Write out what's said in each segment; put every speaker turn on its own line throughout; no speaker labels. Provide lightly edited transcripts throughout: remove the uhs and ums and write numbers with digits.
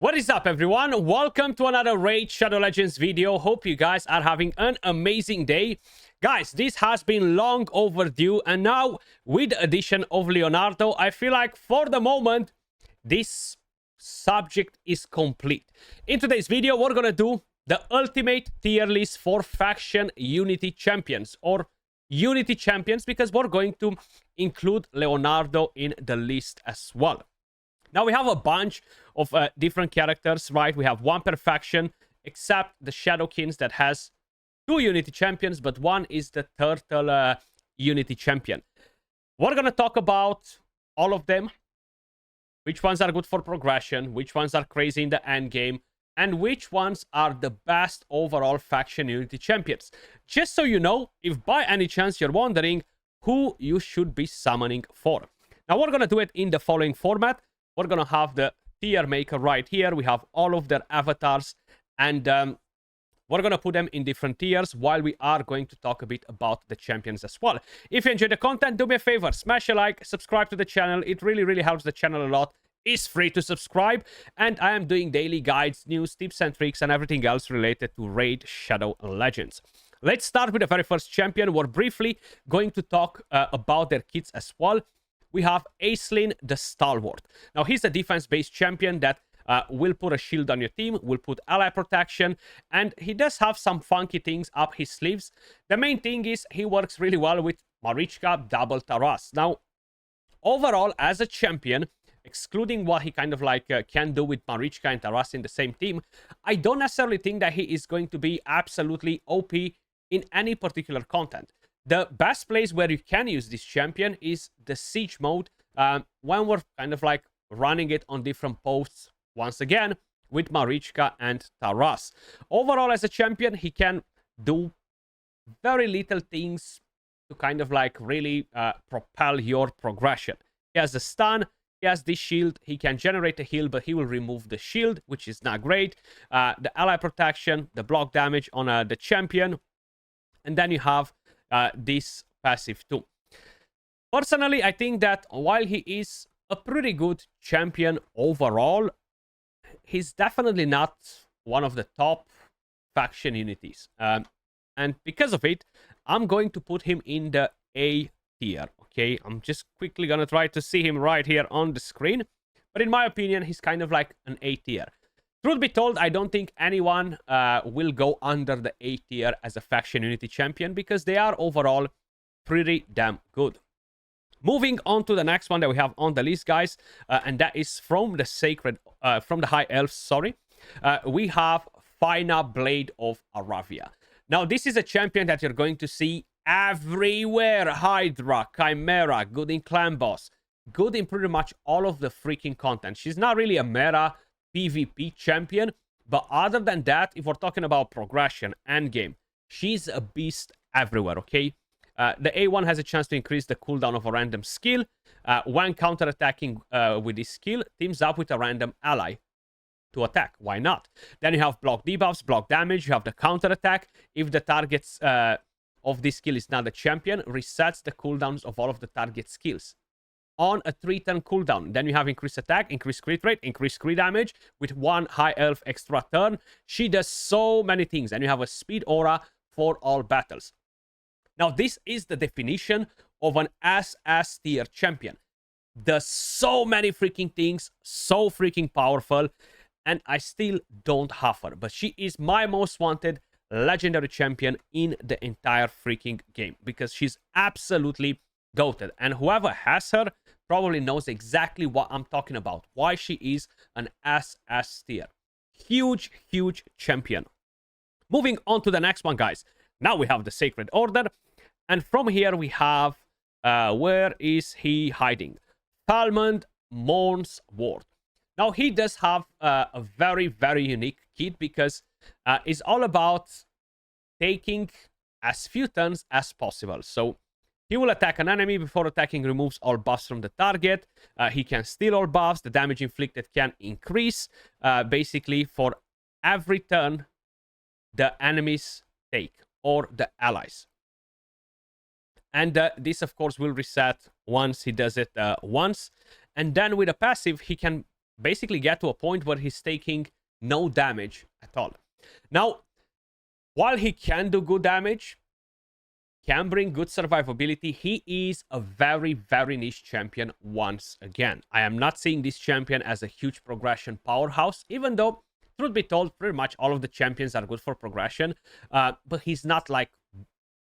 What is up, everyone? Welcome to another Raid Shadow Legends video. Hope you guys are having an amazing day. Guys, this has been long overdue, and now with the addition of Leonardo, I feel like for the moment this subject is complete. In today's video, we're gonna do the ultimate tier list for faction unity champions, or unity champions, because we're going to include Leonardo in the list as well. Now, we have a bunch of different characters, right? We have one per faction, except the Shadowkins that has two Unity champions, but one is the Turtle Unity champion. We're going to talk about all of them, which ones are good for progression, which ones are crazy in the end game, and which ones are the best overall faction Unity champions. Just so you know, if by any chance you're wondering who you should be summoning for. Now, we're going to do it in the following format. We're going to have the tier maker right here. We have all of their avatars, and we're going to put them in different tiers while we are going to talk a bit about the champions as well. If you enjoyed the content, do me a favor, smash a like, subscribe to the channel. It really helps the channel a lot. It's free to subscribe, and I am doing daily guides, news, tips and tricks, and everything else related to Raid Shadow Legends. Let's start with the very first champion. We're briefly going to talk about their kits as well. We have Acelin the Stalwart. Now, he's a defense-based champion that will put a shield on your team, will put ally protection, and he does have some funky things up his sleeves. The main thing is he works really well with Marichka, double Taras. Now, overall, as a champion, excluding what he kind of like can do with Marichka and Taras in the same team, I don't necessarily think that he is going to be absolutely OP in any particular content. The best place where you can use this champion is the siege mode, when we're kind of like running it on different posts, once again, with Marichka and Taras. Overall, as a champion, he can do very little things to kind of like really propel your progression. He has a stun, he has this shield, he can generate a heal, but he will remove the shield, which is not great. The ally protection, the block damage on the champion, and then you have this passive too. Personally, I think that while he is a pretty good champion overall, he's definitely not one of the top faction unities. And because of it, I'm going to put him in the A tier. Okay, I'm just quickly gonna try to see him right here on the screen. But in my opinion, he's kind of like an A tier. Truth be told, I don't think anyone will go under the A tier as a faction unity champion, because they are overall pretty damn good. Moving on to the next one that we have on the list, guys, and that is from the High Elves, sorry. We have Fyna, Blade of Aravia. Now, this is a champion that you're going to see everywhere. Hydra, Chimera, good in Clan Boss, good in pretty much all of the freaking content. She's not really a meta PvP champion, but other than that, if we're talking about progression and game, she's a beast everywhere. Okay, the A1 has a chance to increase the cooldown of a random skill when counterattacking with this skill, teams up with a random ally to attack. Why not? Then you have block debuffs, block damage, you have the counterattack. If the targets of this skill is not the champion, resets the cooldowns of all of the target skills on a 3-turn cooldown. Then you have increased attack, increased crit rate, increased crit damage with one high elf extra turn. She does so many things, and you have a speed aura for all battles. Now, this is the definition of an SS tier champion. Does so many freaking things, so freaking powerful, and I still don't have her. But she is my most wanted legendary champion in the entire freaking game, because she's absolutely goated, and whoever has her probably knows exactly what I'm talking about, why she is an SS tier. Huge champion. Moving on to the next one, guys. Now we have the Sacred Order, and from here we have where is he hiding? Taland Mournsword. Now, he does have a very unique kit, because it's all about taking as few turns as possible. So he will attack an enemy. Before attacking, removes all buffs from the target. He can steal all buffs. The damage inflicted can increase basically for every turn the enemies take, or the allies. And this, of course, will reset once he does it once. And then with a passive, he can basically get to a point where he's taking no damage at all. Now, while he can do good damage, can bring good survivability, he is a very, very niche champion once again. I am not seeing this champion as a huge progression powerhouse, even though, truth be told, pretty much all of the champions are good for progression, but he's not like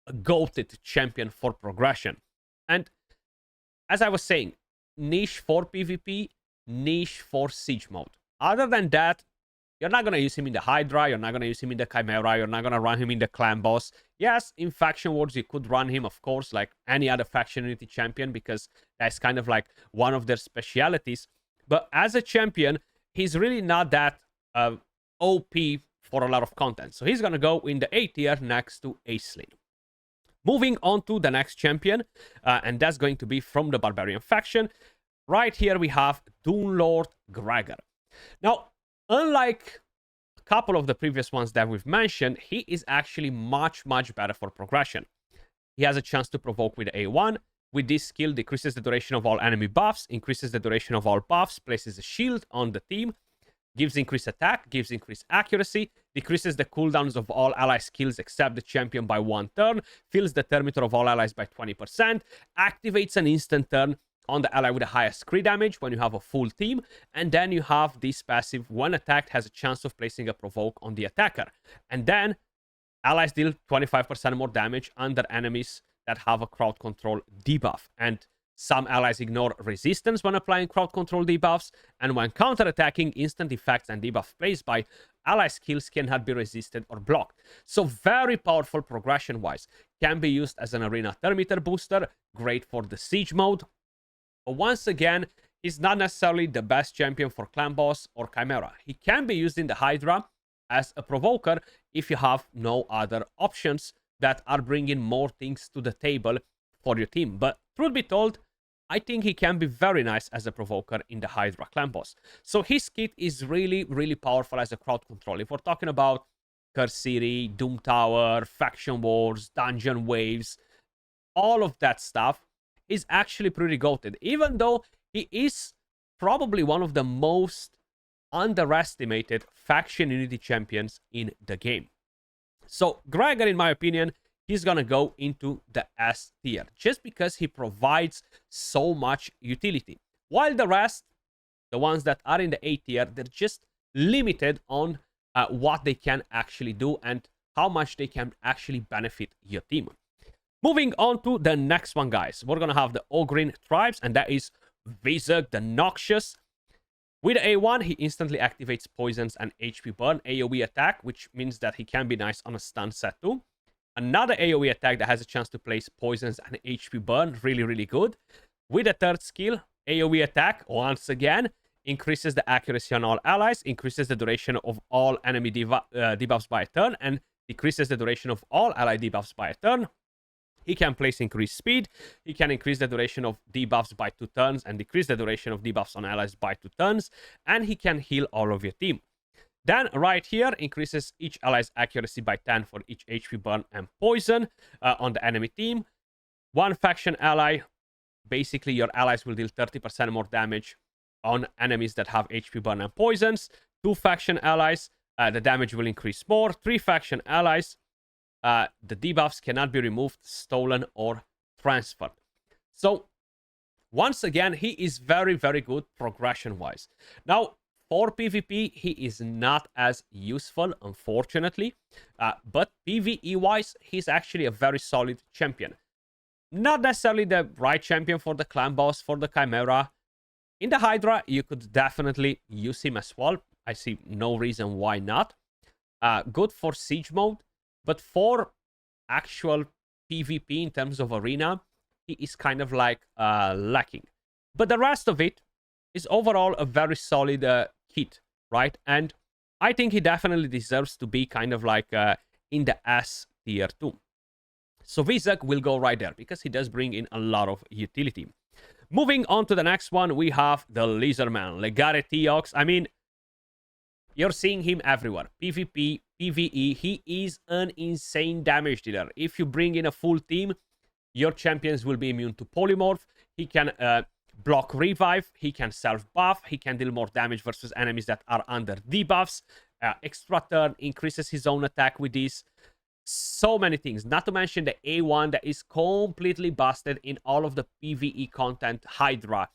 a goated champion for progression. And as I was saying, niche for PvP, niche for siege mode. Other than that, you're not going to use him in the Hydra, you're not going to use him in the Chimera, you're not going to run him in the Clan Boss. Yes, in Faction Wars, you could run him, of course, like any other Faction Unity champion, because that's kind of like one of their specialities. But as a champion, he's really not that OP for a lot of content. So he's going to go in the A tier next to Acelin. Moving on to the next champion, and that's going to be from the Barbarian faction. Right here we have Dune Lord Greggor. Now, unlike a couple of the previous ones that we've mentioned, he is actually much, much better for progression. He has a chance to provoke with A1. With this skill, decreases the duration of all enemy buffs, increases the duration of all buffs, places a shield on the team, gives increased attack, gives increased accuracy, decreases the cooldowns of all ally skills except the champion by 1 turn, fills the turn meter of all allies by 20%, activates an instant turn on the ally with the highest crit damage when you have a full team, and then you have this passive, when attacked, has a chance of placing a provoke on the attacker. And then allies deal 25% more damage under enemies that have a crowd control debuff. And some allies ignore resistance when applying crowd control debuffs, and when counterattacking, instant effects and debuffs placed by ally skills cannot be resisted or blocked. So very powerful progression-wise. Can be used as an arena turn meter booster, great for the siege mode. But once again, he's not necessarily the best champion for Clan Boss or Chimera. He can be used in the Hydra as a provoker if you have no other options that are bringing more things to the table for your team. But truth be told, I think he can be very nice as a provoker in the Hydra Clan Boss. So his kit is really, really powerful as a crowd control. If we're talking about Curse City, Doom Tower, Faction Wars, Dungeon Waves, all of that stuff is actually pretty goated. Even though he is probably one of the most underestimated Faction Unity champions in the game. So Greggor, in my opinion, he's gonna go into the S tier just because he provides so much utility. While the rest, the ones that are in the A tier, they're just limited on what they can actually do and how much they can actually benefit your team. Moving on to the next one, guys. We're gonna have the Ogryn tribes, and that is Vizug the Noxious. With A1, he instantly activates poisons and HP burn AoE attack, which means that he can be nice on a stun set too. Another AoE attack that has a chance to place poisons and HP burn, really, really good. With a third skill, AoE attack, once again, increases the accuracy on all allies, increases the duration of all enemy debuffs by a turn, and decreases the duration of all ally debuffs by a turn. He can place increased speed, he can increase the duration of debuffs by 2 turns and decrease the duration of debuffs on allies by 2 turns, and he can heal all of your team. Then right here, increases each ally's accuracy by 10 for each HP burn and poison on the enemy team. One faction ally, basically your allies will deal 30% more damage on enemies that have HP burn and poisons. 2 faction allies, the damage will increase more. 3 faction allies, the debuffs cannot be removed, stolen, or transferred. So, once again, he is very, very good progression-wise. Now, for PvP, he is not as useful, unfortunately. But PvE-wise, he's actually a very solid champion. Not necessarily the right champion for the Clan Boss, for the Chimera. In the Hydra, you could definitely use him as well. I see no reason why not. Good for Siege mode. But for actual PvP in terms of arena, he is kind of like lacking. But the rest of it is overall a very solid kit, right? And I think he definitely deserves to be kind of like in the S tier too. So Vizug will go right there because he does bring in a lot of utility. Moving on to the next one, we have the Lizardman, Legate Teox. I mean, you're seeing him everywhere. PvP, PvE, he is an insane damage dealer. If you bring in a full team, your champions will be immune to polymorph. He can block revive, he can self-buff, he can deal more damage versus enemies that are under debuffs, extra turn, increases his own attack with these. So many things, not to mention the A1 that is completely busted in all of the PvE content, Hydra,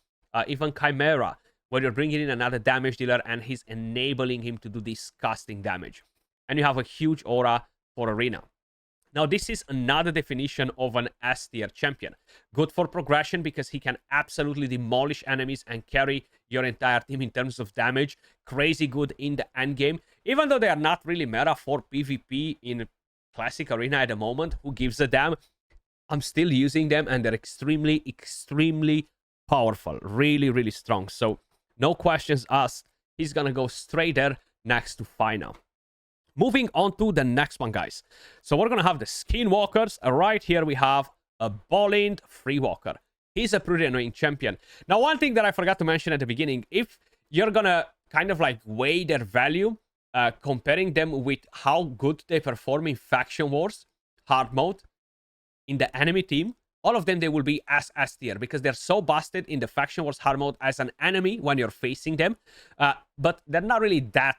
even Chimera, where you're bringing in another damage dealer and he's enabling him to do disgusting damage. And you have a huge aura for Arena. Now, this is another definition of an S tier champion. Good for progression because he can absolutely demolish enemies and carry your entire team in terms of damage. Crazy good in the end game. Even though they are not really meta for PvP in Classic Arena at the moment, who gives a damn? I'm still using them and they're extremely, extremely powerful. Really, really strong. So, no questions asked. He's gonna go straight there next to Fyna. Moving on to the next one, guys. So we're going to have the Skinwalkers. Right here we have a Bolint Freewalker. He's a pretty annoying champion. Now, one thing that I forgot to mention at the beginning, if you're going to kind of like weigh their value, comparing them with how good they perform in Faction Wars, hard mode, in the enemy team, all of them, they will be S tier because they're so busted in the Faction Wars hard mode as an enemy when you're facing them. But they're not really that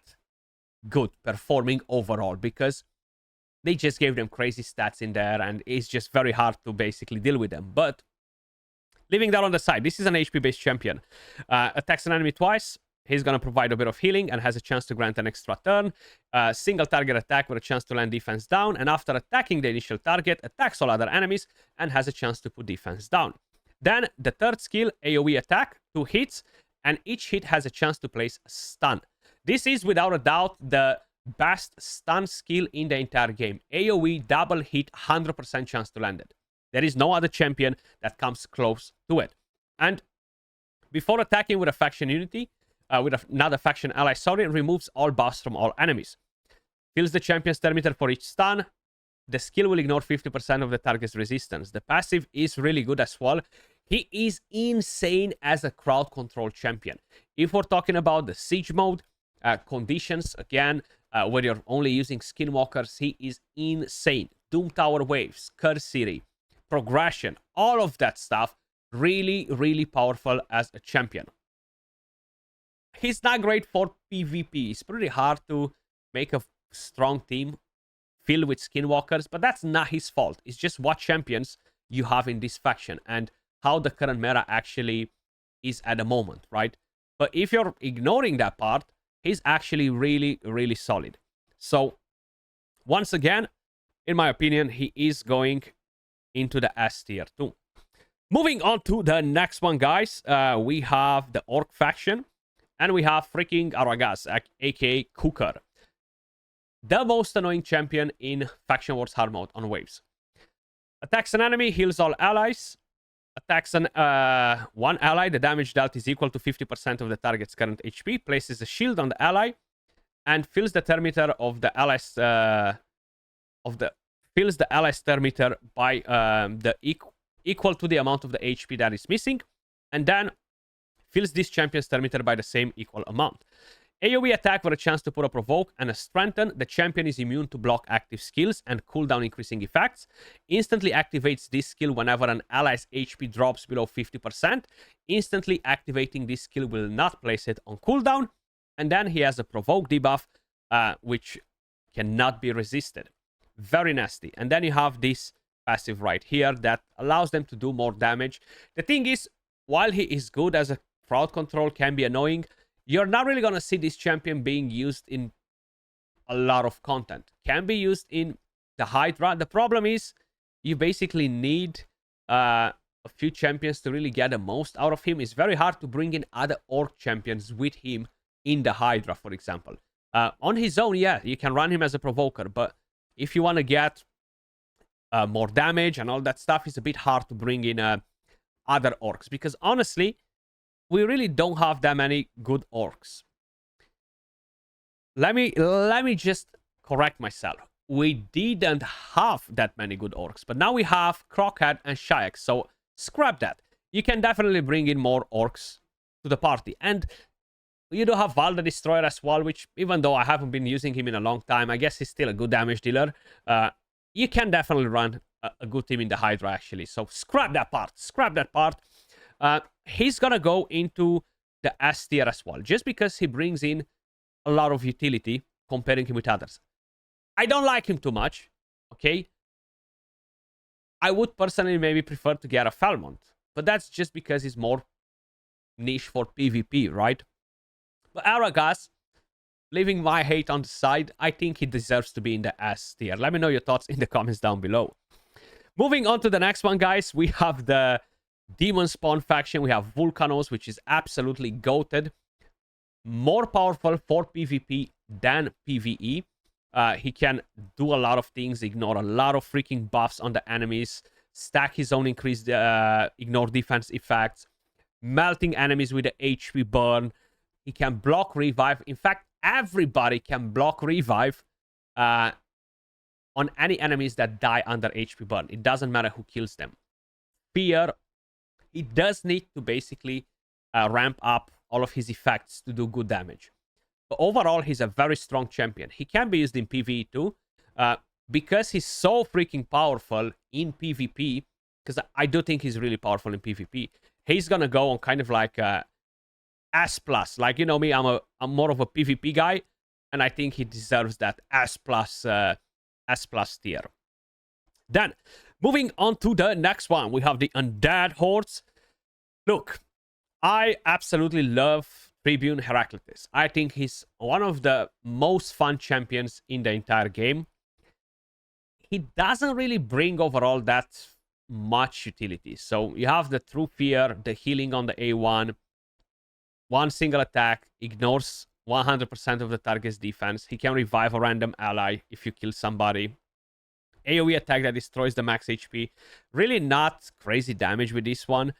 good performing overall because they just gave them crazy stats in there and it's just very hard to basically deal with them. But leaving that on the side, this is an HP based champion. Attacks an enemy twice, he's gonna provide a bit of healing and has a chance to grant an extra turn. Single target attack with a chance to land defense down, and after attacking the initial target, attacks all other enemies and has a chance to put defense down. Then the third skill, AoE attack, 2 hits, and each hit has a chance to place a stun. This is, without a doubt, the best stun skill in the entire game. AoE, double hit, 100% chance to land it. There is no other champion that comes close to it. And before attacking with a faction unity, with another faction ally, sorry, removes all buffs from all enemies. Fills the champion's turn meter for each stun. The skill will ignore 50% of the target's resistance. The passive is really good as well. He is insane as a crowd control champion. If we're talking about the siege mode, conditions, again, where you're only using Skinwalkers, he is insane. Doom Tower waves, Curse City, progression, all of that stuff, really, really powerful as a champion. He's not great for PvP. It's pretty hard to make a strong team filled with Skinwalkers, but that's not his fault. It's just what champions you have in this faction and how the current meta actually is at the moment, right? But if you're ignoring that part, he's actually really, really solid. So, once again, in my opinion, he is going into the S tier too. Moving on to the next one, guys. We have the Orc faction. And we have freaking Aragaz, aka Cooker. The most annoying champion in Faction Wars hard mode on waves. Attacks an enemy, heals all allies. Attacks one ally, the damage dealt is equal to 50% of the target's current HP. Places a shield on the ally and fills the turn meter of the allies fills the allies turn meter by equal to the amount of the HP that is missing, and then fills this champion's turn meter by the same equal amount. AoE attack for a chance to put a provoke and a strengthen. The champion is immune to block active skills and cooldown increasing effects. Instantly activates this skill whenever an ally's HP drops below 50%. Instantly activating this skill will not place it on cooldown. And then he has a provoke debuff, which cannot be resisted. Very nasty. And then you have this passive right here that allows them to do more damage. The thing is, while he is good as a crowd control, can be annoying, you're not really going to see this champion being used in a lot of content. Can be used in the Hydra. The problem is you basically need a few champions to really get the most out of him. It's very hard to bring in other Orc champions with him in the Hydra, for example. On his own, yeah, you can run him as a provoker, but if you want to get more damage and all that stuff, it's a bit hard to bring in other Orcs, because honestly, we really don't have that many good Orcs. Let me just correct myself. We didn't have that many good Orcs, but now we have Crockhead and Shayak, so scrap that. You can definitely bring in more Orcs to the party. And you do have Val the Destroyer as well, which, even though I haven't been using him in a long time, I guess he's still a good damage dealer. You can definitely run a good team in the Hydra, actually. So scrap that part. Scrap that part. He's gonna go into the S tier as well, just because he brings in a lot of utility comparing him with others. I don't like him too much, okay? I would personally maybe prefer to get a Falmont, but that's just because he's more niche for PvP, right? But Aragaz, leaving my hate on the side, I think he deserves to be in the S tier. Let me know your thoughts in the comments down below. Moving on to the next one, guys, we have the Demon Spawn faction. We have Vulkanos, which is absolutely goated. More powerful for PvP than PvE. He can do a lot of things, ignore a lot of freaking buffs on the enemies, stack his own increased ignore defense effects, melting enemies with the HP burn. He can block revive. In fact, everybody can block revive on any enemies that die under HP burn. It doesn't matter who kills them. Fear, he does need to basically ramp up all of his effects to do good damage. But overall, he's a very strong champion. He can be used in PvE too, because he's so freaking powerful in PvP, because I do think he's really powerful in PvP. He's gonna go on kind of like S+. Like, you know me, I'm more of a PvP guy, and I think he deserves that S+ tier. Then, moving on to the next one, we have the Undead Hordes. Look, I absolutely love Tribune Heraclitus. I think he's one of the most fun champions in the entire game. He doesn't really bring overall that much utility. So you have the True Fear, the healing on the A1, one single attack, ignores 100% of the target's defense. He can revive a random ally if you kill somebody. AoE attack that destroys the max HP. Really not crazy damage with this one.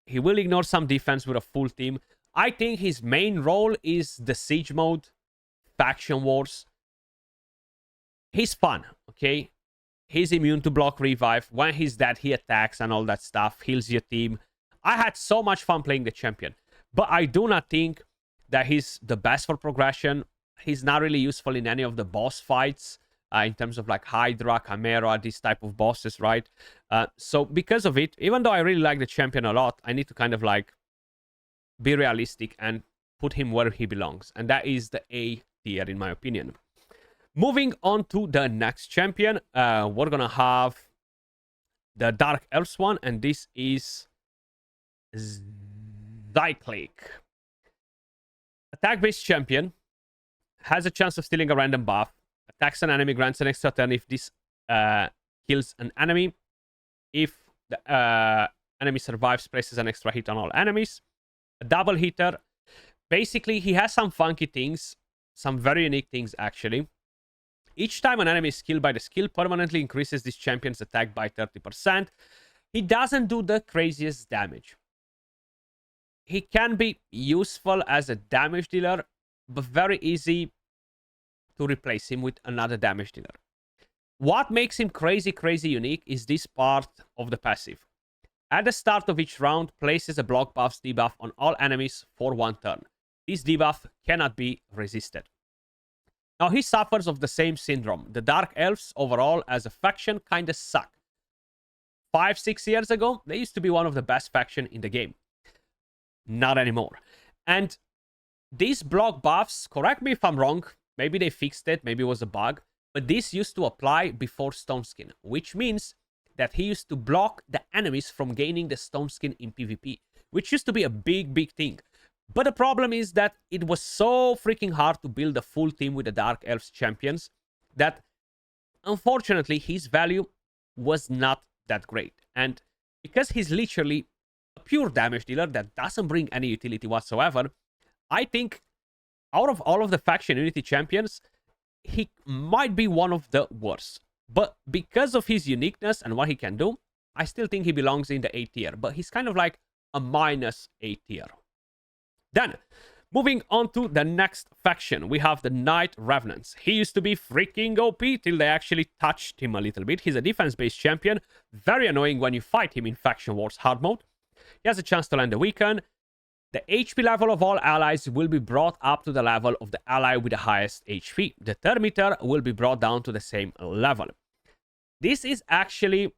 He will ignore some defense with a full team. I think his main role is the siege mode, faction wars. He's fun, okay? He's immune to block revive. When he's dead, he attacks and all that stuff. Heals your team. I had so much fun playing the champion. But I do not think that he's the best for progression. He's not really useful in any of the boss fights. In terms of like Hydra, Chimera, these type of bosses, right? So because of it, even though I really like the champion a lot, I need to kind of like be realistic and put him where he belongs. And that is the A tier, in my opinion. Moving on to the next champion, we're gonna have the Dark Elves one, and this is Zyclic. Attack-based champion, has a chance of stealing a random buff. Attacks an enemy, grants an extra turn if this kills an enemy. If the enemy survives, places an extra hit on all enemies. A double hitter. Basically, he has some funky things. Some very unique things, actually. Each time an enemy is killed by the skill, permanently increases this champion's attack by 30%. He doesn't do the craziest damage. He can be useful as a damage dealer, but very easy to replace him with another damage dealer. What makes him crazy unique is this part of the passive. At the start of each round, places a block buff's debuff on all enemies for 1 turn. This debuff cannot be resisted. Now, he suffers of the same syndrome. The Dark Elves overall as a faction kinda suck. 5-6 years ago, they used to be one of the best faction in the game. Not anymore. And these block buffs, correct me if I'm wrong, maybe they fixed it, maybe it was a bug, but this used to apply before Stone Skin, which means that he used to block the enemies from gaining the Stone Skin in PvP, which used to be a big thing. But the problem is that it was so freaking hard to build a full team with the Dark Elves champions that, unfortunately, his value was not that great. And because he's literally a pure damage dealer that doesn't bring any utility whatsoever, I think out of all of the faction unity champions, he might be one of the worst. But because of his uniqueness and what he can do, I still think he belongs in the A tier. But he's kind of like a minus A tier. Then, moving on to the next faction, we have the Night Revenants. He used to be freaking OP till they actually touched him a little bit. He's a defense-based champion. Very annoying when you fight him in Faction Wars hard mode. He has a chance to land a weaken. The HP level of all allies will be brought up to the level of the ally with the highest HP. The turn meter will be brought down to the same level. This is actually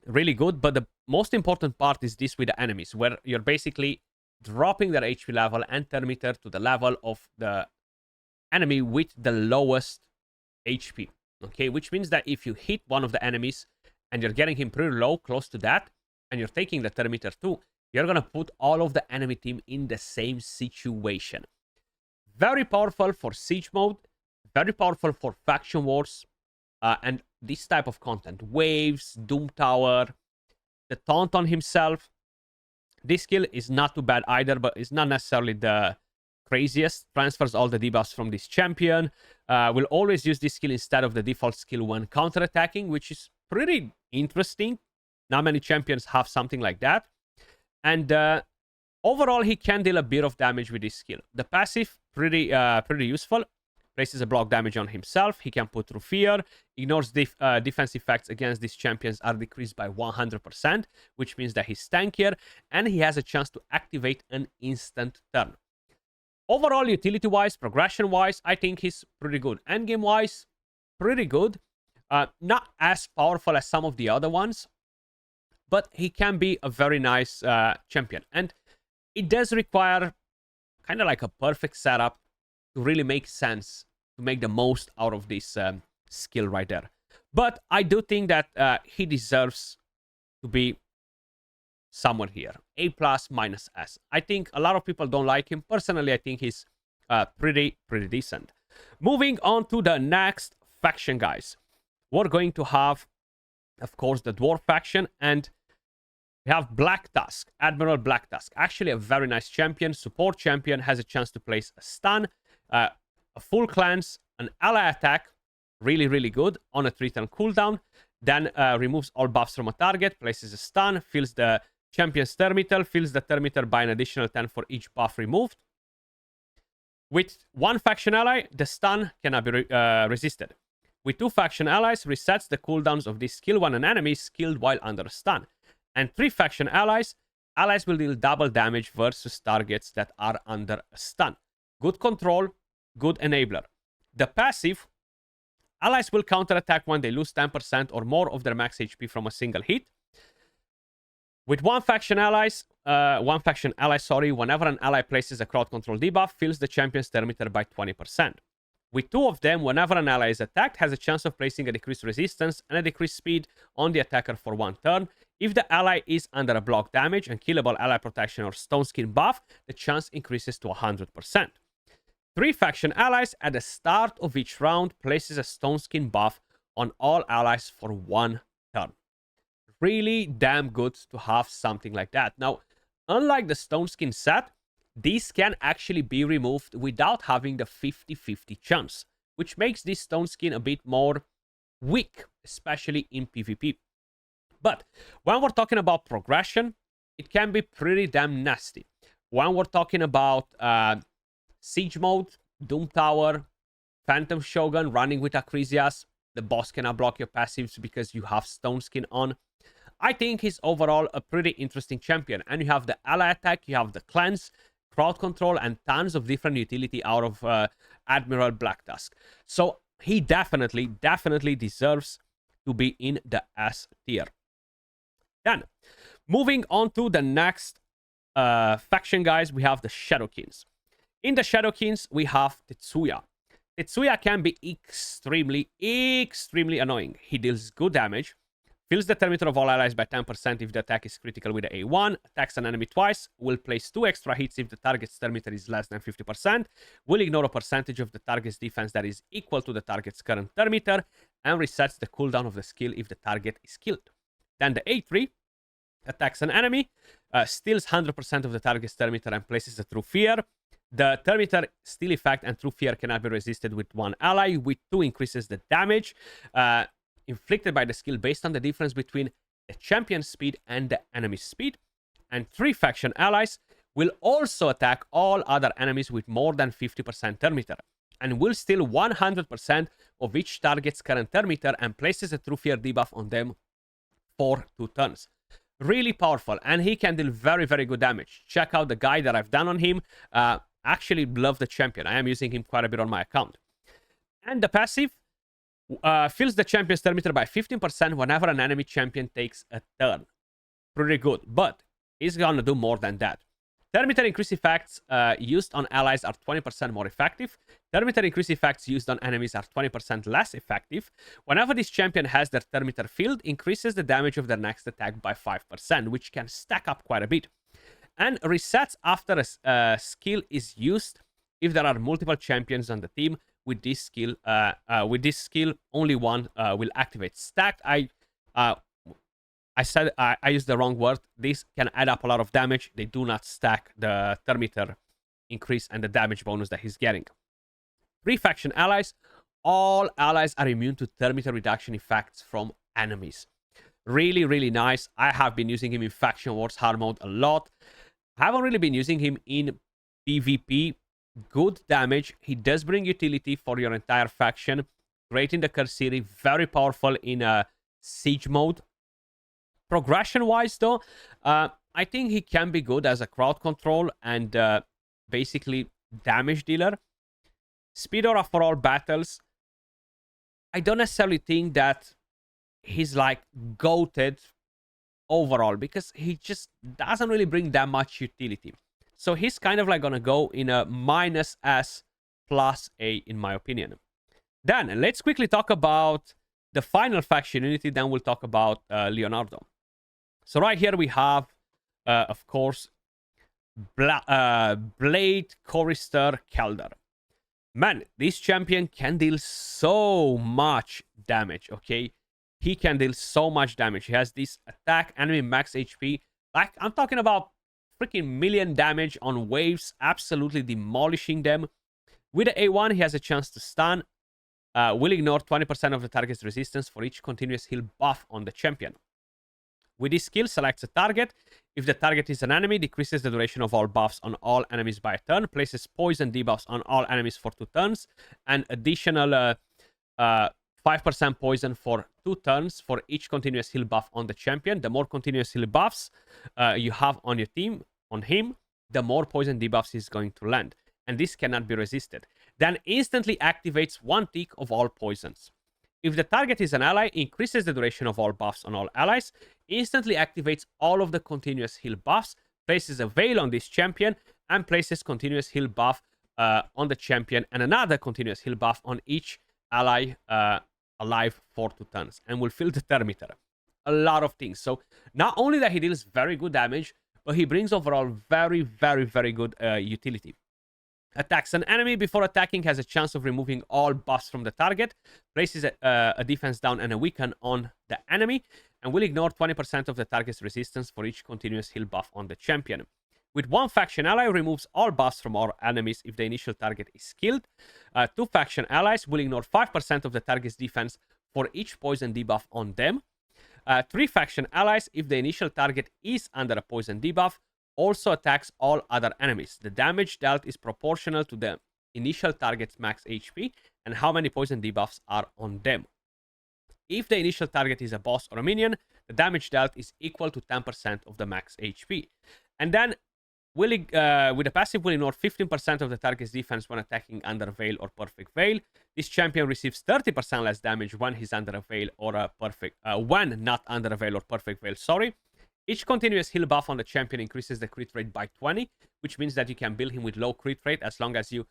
really good, but the most important part is this with the enemies, where you're basically dropping their HP level and turn meter to the level of the enemy with the lowest HP. Okay, which means that if you hit one of the enemies and you're getting him pretty low, close to that, and you're taking the turn meter too, you're going to put all of the enemy team in the same situation. Very powerful for siege mode, very powerful for faction wars, and this type of content. Waves, Doom Tower, the taunt on himself. This skill is not too bad either, but it's not necessarily the craziest. Transfers all the debuffs from this champion. We'll always use this skill instead of the default skill when counterattacking, which is pretty interesting. Not many champions have something like that. And overall, he can deal a bit of damage with this skill. The passive, pretty useful. Places a block damage on himself. He can put through fear. Ignores defense effects against these champions are decreased by 100%, which means that he's tankier, and he has a chance to activate an instant turn. Overall, utility-wise, progression-wise, I think he's pretty good. Endgame-wise, pretty good. Not as powerful as some of the other ones, but he can be a very nice champion. And it does require kind of like a perfect setup to really make sense, to make the most out of this skill right there. But I do think that he deserves to be somewhere here. A+ minus S. I think a lot of people don't like him. Personally, I think he's pretty decent. Moving on to the next faction, guys. We're going to have, of course, the Dwarf faction, and we have Blacktusk, Admiral Blacktusk. Actually, a very nice champion. Support champion, has a chance to place a stun, a full cleanse, an ally attack, really good, on a 3-turn cooldown. Then removes all buffs from a target, places a stun, fills the champion's turn meter, fills the turn meter by an additional 10 for each buff removed. With one faction ally, the stun cannot be resisted. With two faction allies, resets the cooldowns of this skill when an enemy is skilled while under a stun. And 3 faction allies will deal double damage versus targets that are under a stun. Good control, good enabler. The passive, allies will counterattack when they lose 10% or more of their max HP from a single hit. With one faction ally, whenever an ally places a crowd control debuff, fills the champion's turn meter by 20%. With 2 of them, whenever an ally is attacked, has a chance of placing a decreased resistance and a decreased speed on the attacker for 1 turn. If the ally is under a block damage, unkillable ally protection, or stone skin buff, the chance increases to 100%. 3 faction allies at the start of each round places a stone skin buff on all allies for 1 turn. Really damn good to have something like that. Now, unlike the stone skin set, these can actually be removed without having the 50-50 chance, which makes this stone skin a bit more weak, especially in PvP. But when we're talking about progression, it can be pretty damn nasty. When we're talking about Siege mode, Doom Tower, Phantom Shogun running with Acrisias, the boss cannot block your passives because you have Stone Skin on. I think he's overall a pretty interesting champion. And you have the ally attack, you have the cleanse, crowd control, and tons of different utility out of Admiral Blacktusk. So he definitely deserves to be in the S tier. Then, moving on to the next faction, guys, we have the Shadowkins. In the Shadowkins, we have Tetsuya. Tetsuya can be extremely annoying. He deals good damage, fills the turn meter of all allies by 10% if the attack is critical with the A1, attacks an enemy twice, will place 2 extra hits if the target's turn meter is less than 50%, will ignore a percentage of the target's defense that is equal to the target's current turn meter, and resets the cooldown of the skill if the target is killed. Then the A3 attacks an enemy, steals 100% of the target's turn meter and places it through fear. The turn meter steal effect and true fear cannot be resisted with 1 ally. With 2 increases the damage inflicted by the skill based on the difference between the champion's speed and the enemy's speed. And 3 faction allies will also attack all other enemies with more than 50% turn meter and will steal 100% of each target's current turn meter and places a true fear debuff on them for 2 turns. Really powerful, and he can deal very good damage. Check out the guide that I've done on him. Actually love the champion. I am using him quite a bit on my account. And the passive fills the champion's turn meter by 15% whenever an enemy champion takes a turn. pretty good. But he's gonna do more than that. Terminator increase effects used on allies are 20% more effective. Terminator increase effects used on enemies are 20% less effective. Whenever this champion has their Terminator field, increases the damage of their next attack by 5%, which can stack up quite a bit. And resets after a skill is used if there are multiple champions on the team. With this skill, only one will activate. Stacked, I used the wrong word. This can add up a lot of damage. They do not stack the Terminator increase and the damage bonus that he's getting. 3 faction allies. All allies are immune to Terminator reduction effects from enemies. Really, really nice. I have been using him in Faction Wars hard mode a lot. I haven't really been using him in PvP. Good damage. He does bring utility for your entire faction. Great in the Cursiri. Very powerful in siege mode. Progression-wise, though, I think he can be good as a crowd control and basically damage dealer. Speed aura for all battles. I don't necessarily think that he's like goated overall because he just doesn't really bring that much utility. So he's kind of like gonna go in a -S plus A in my opinion. Then let's quickly talk about the final faction unity. Then we'll talk about Leonardo. So right here we have, of course, Bladechorister Caldor. Man, this champion can deal so much damage, okay? He can deal so much damage. He has this attack, enemy max HP. Like, I'm talking about freaking million damage on waves, absolutely demolishing them. With the A1, he has a chance to stun. Will ignore 20% of the target's resistance for each continuous heal buff on the champion. With this skill, selects a target. If the target is an enemy, decreases the duration of all buffs on all enemies by a turn, places poison debuffs on all enemies for 2 turns, and additional 5% poison for 2 turns for each continuous heal buff on the champion. The more continuous heal buffs you have on your team, on him, the more poison debuffs he's going to land. And this cannot be resisted. Then instantly activates 1 tick of all poisons. If the target is an ally, increases the duration of all buffs on all allies, instantly activates all of the continuous heal buffs, places a veil on this champion, and places continuous heal buff on the champion and another continuous heal buff on each ally alive for 2 turns, and will fill the Terminator. A lot of things. So not only that he deals very good damage, but he brings overall very, very, very good utility. Attacks an enemy before attacking, has a chance of removing all buffs from the target, places a defense down and a weaken on the enemy, and will ignore 20% of the target's resistance for each continuous heal buff on the champion. With 1 faction ally, removes all buffs from all enemies if the initial target is killed. 2 faction allies will ignore 5% of the target's defense for each poison debuff on them. 3 faction allies, if the initial target is under a poison debuff, also attacks all other enemies. The damage dealt is proportional to the initial target's max HP and how many poison debuffs are on them. If the initial target is a boss or a minion, the damage dealt is equal to 10% of the max HP. And then, with the passive, will ignore 15% of the target's defense when attacking under Veil or Perfect Veil. This champion receives 30% less damage when he's under a Veil or a Perfect... when not under a Veil or Perfect Veil, sorry. Each continuous heal buff on the champion increases the crit rate by 20, which means that you can build him with low crit rate as long as you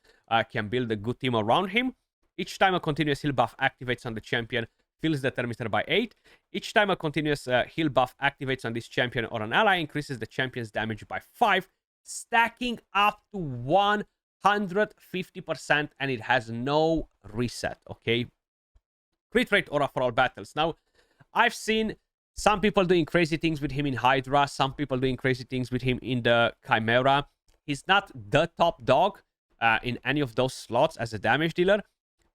can build a good team around him. Each time a continuous heal buff activates on the champion, fills the Terminator by 8. Each time a continuous heal buff activates on this champion or an ally, increases the champion's damage by 5, stacking up to 150%, and it has no reset, okay? Crit rate aura for all battles. Now, I've seen some people doing crazy things with him in Hydra, some people doing crazy things with him in the Chimera. He's not the top dog in any of those slots as a damage dealer,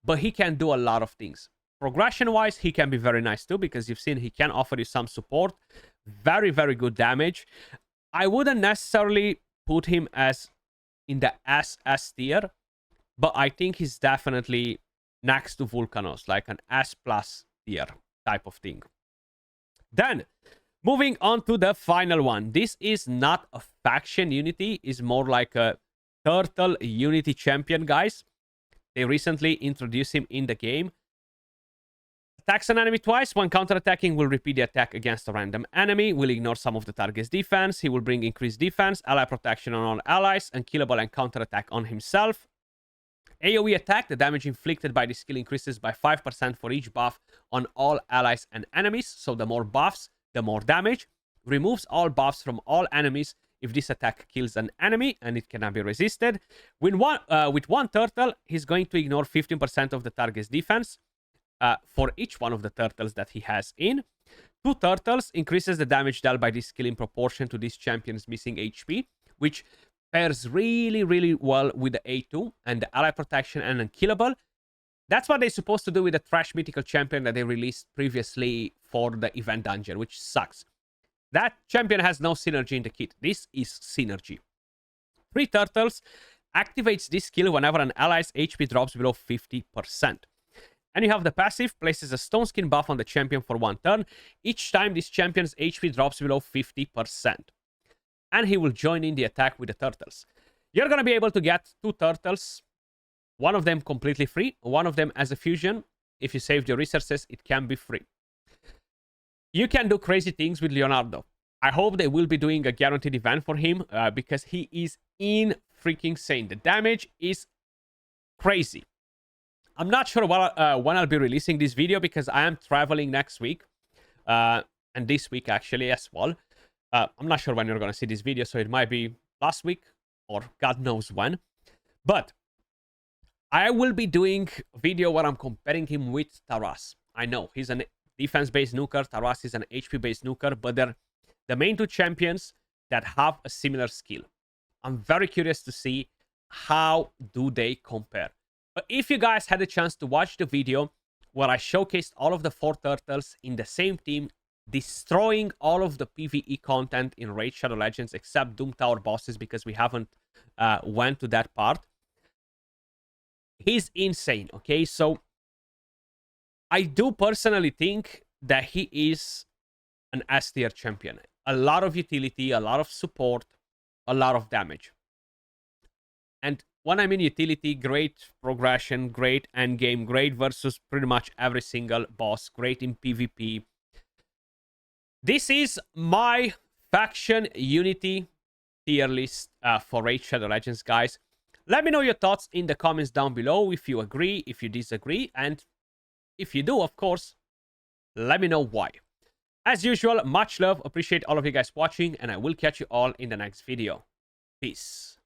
but he can do a lot of things. Progression-wise, he can be very nice too, because you've seen he can offer you some support. Very, very good damage. I wouldn't necessarily put him as in the SS tier, but I think he's definitely next to Vulkanos, like an S+ tier type of thing. Then, moving on to the final one. This is not a faction unity. It's more like a turtle unity champion, guys. They recently introduced him in the game. Attacks an enemy twice. When counterattacking, will repeat the attack against a random enemy. Will ignore some of the target's defense. He will bring increased defense, ally protection on all allies, unkillable and counterattack on himself. AoE attack. The damage inflicted by this skill increases by 5% for each buff on all allies and enemies. So the more buffs, the more damage. Removes all buffs from all enemies if this attack kills an enemy and it cannot be resisted. With one turtle, he's going to ignore 15% of the target's defense for each one of the turtles that he has in. 2 turtles increases the damage dealt by this skill in proportion to this champion's missing HP, which pairs really, really well with the A2 and the ally protection and unkillable. That's what they're supposed to do with the trash mythical champion that they released previously for the event dungeon, which sucks. That champion has no synergy in the kit. This is synergy. 3 turtles activates this skill whenever an ally's HP drops below 50%. And you have the passive, places a stone skin buff on the champion for 1 turn, each time this champion's HP drops below 50%. And he will join in the attack with the turtles. You're going to be able to get 2 turtles, one of them completely free, one of them as a fusion. If you save your resources, it can be free. You can do crazy things with Leonardo. I hope they will be doing a guaranteed event for him because he is in freaking insane. The damage is crazy. I'm not sure when I'll be releasing this video because I am traveling next week and this week actually as well. I'm not sure when you're going to see this video, so it might be last week or God knows when. But I will be doing a video where I'm comparing him with Taras. I know he's an defense-based nuker, Taras is an HP-based nuker, but they're the main 2 champions that have a similar skill. I'm very curious to see how do they compare. But if you guys had a chance to watch the video where I showcased all of the 4 turtles in the same team, destroying all of the PvE content in Raid Shadow Legends except Doom Tower bosses because we haven't went to that part, he's insane, okay? So I do personally think that he is an S tier champion. A lot of utility, a lot of support, a lot of damage. And when I mean utility, great progression, great endgame, great versus pretty much every single boss, great in PvP. This is my faction unity tier list for Raid Shadow Legends, guys. Let me know your thoughts in the comments down below, if you agree, if you disagree, and if you do, of course, let me know why. As usual, much love, appreciate all of you guys watching, and I will catch you all in the next video. Peace.